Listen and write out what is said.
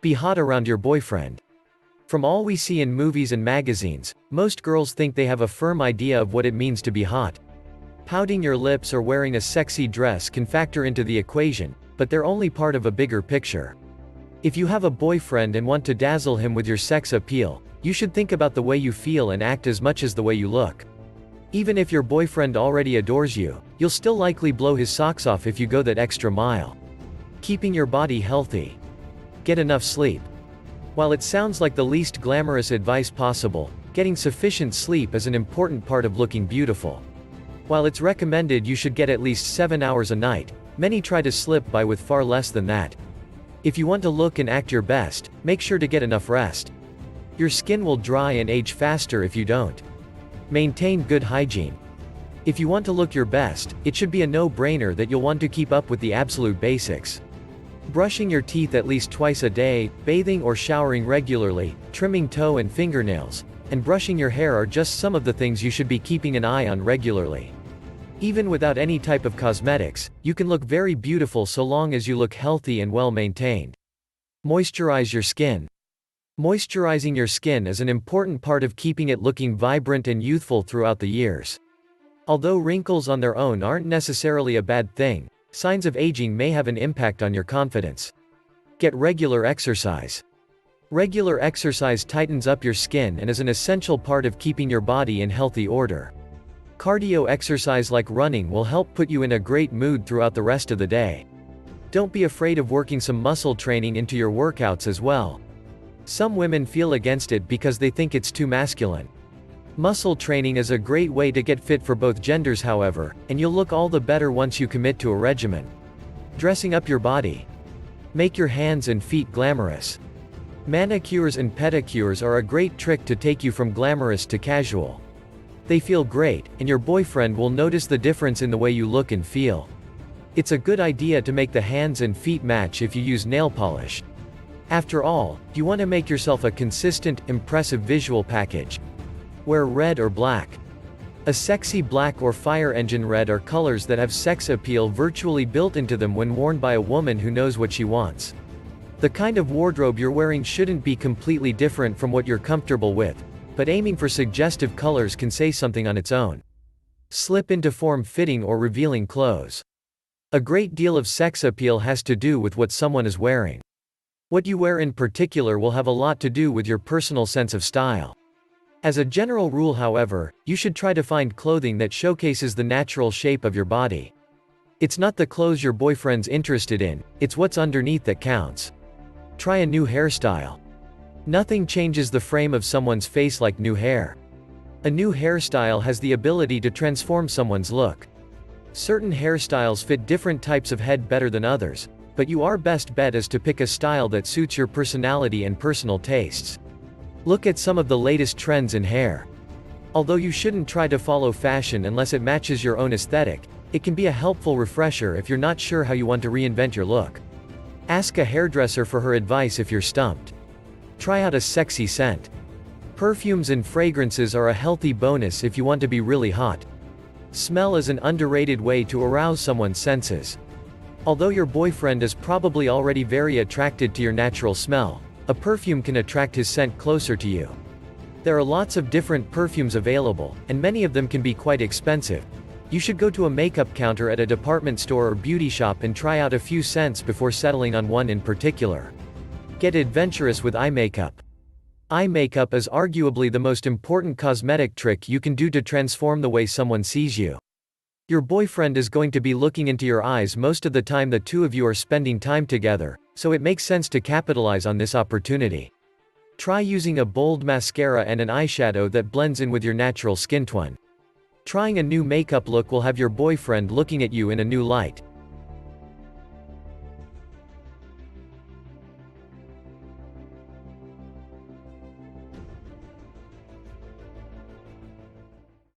Be hot around your boyfriend. From all we see in movies and magazines, most girls think they have a firm idea of what it means to be hot. Pouting your lips or wearing a sexy dress can factor into the equation, but they're only part of a bigger picture. If you have a boyfriend and want to dazzle him with your sex appeal, you should think about the way you feel and act as much as the way you look. Even if your boyfriend already adores you, you'll still likely blow his socks off if you go that extra mile. Keeping your body healthy. Get enough sleep. While it sounds like the least glamorous advice possible, getting sufficient sleep is an important part of looking beautiful. While it's recommended you should get at least 7 hours a night, many try to slip by with far less than that. If you want to look and act your best, make sure to get enough rest. Your skin will dry and age faster if you don't. Maintain good hygiene. If you want to look your best, it should be a no-brainer that you'll want to keep up with the absolute basics. Brushing your teeth at least twice a day, bathing or showering regularly, trimming toe and fingernails, and brushing your hair are just some of the things you should be keeping an eye on regularly. Even without any type of cosmetics, you can look very beautiful so long as you look healthy and well maintained. Moisturize your skin. Moisturizing your skin is an important part of keeping it looking vibrant and youthful throughout the years. Although wrinkles on their own aren't necessarily a bad thing, signs of aging may have an impact on your confidence. Get regular exercise. Regular exercise tightens up your skin and is an essential part of keeping your body in healthy order. Cardio exercise like running will help put you in a great mood throughout the rest of the day. Don't be afraid of working some muscle training into your workouts as well. Some women feel against it because they think it's too masculine. Muscle training is a great way to get fit for both genders, however, and you'll look all the better once you commit to a regimen. Dressing up your body. Make your hands and feet glamorous. Manicures and pedicures are a great trick to take you from glamorous to casual. They feel great, and your boyfriend will notice the difference in the way you look and feel. It's a good idea to make the hands and feet match if you use nail polish. After all, you want to make yourself a consistent, impressive visual package. Wear red or black. A sexy black or fire engine red are colors that have sex appeal virtually built into them when worn by a woman who knows what she wants. The kind of wardrobe you're wearing shouldn't be completely different from what you're comfortable with, but aiming for suggestive colors can say something on its own. Slip into form-fitting or revealing clothes. A great deal of sex appeal has to do with what someone is wearing. What you wear in particular will have a lot to do with your personal sense of style. As a general rule, however, you should try to find clothing that showcases the natural shape of your body. It's not the clothes your boyfriend's interested in, it's what's underneath that counts. Try a new hairstyle. Nothing changes the frame of someone's face like new hair. A new hairstyle has the ability to transform someone's look. Certain hairstyles fit different types of head better than others, but your best bet is to pick a style that suits your personality and personal tastes. Look at some of the latest trends in hair. Although you shouldn't try to follow fashion unless it matches your own aesthetic, it can be a helpful refresher if you're not sure how you want to reinvent your look. Ask a hairdresser for her advice if you're stumped. Try out a sexy scent. Perfumes and fragrances are a healthy bonus if you want to be really hot. Smell is an underrated way to arouse someone's senses. Although your boyfriend is probably already very attracted to your natural smell, a perfume can attract his scent closer to you. There are lots of different perfumes available, and many of them can be quite expensive. You should go to a makeup counter at a department store or beauty shop and try out a few scents before settling on one in particular. Get adventurous with eye makeup. Eye makeup is arguably the most important cosmetic trick you can do to transform the way someone sees you. Your boyfriend is going to be looking into your eyes most of the time the two of you are spending time together, so it makes sense to capitalize on this opportunity. Try using a bold mascara and an eyeshadow that blends in with your natural skin tone. Trying a new makeup look will have your boyfriend looking at you in a new light.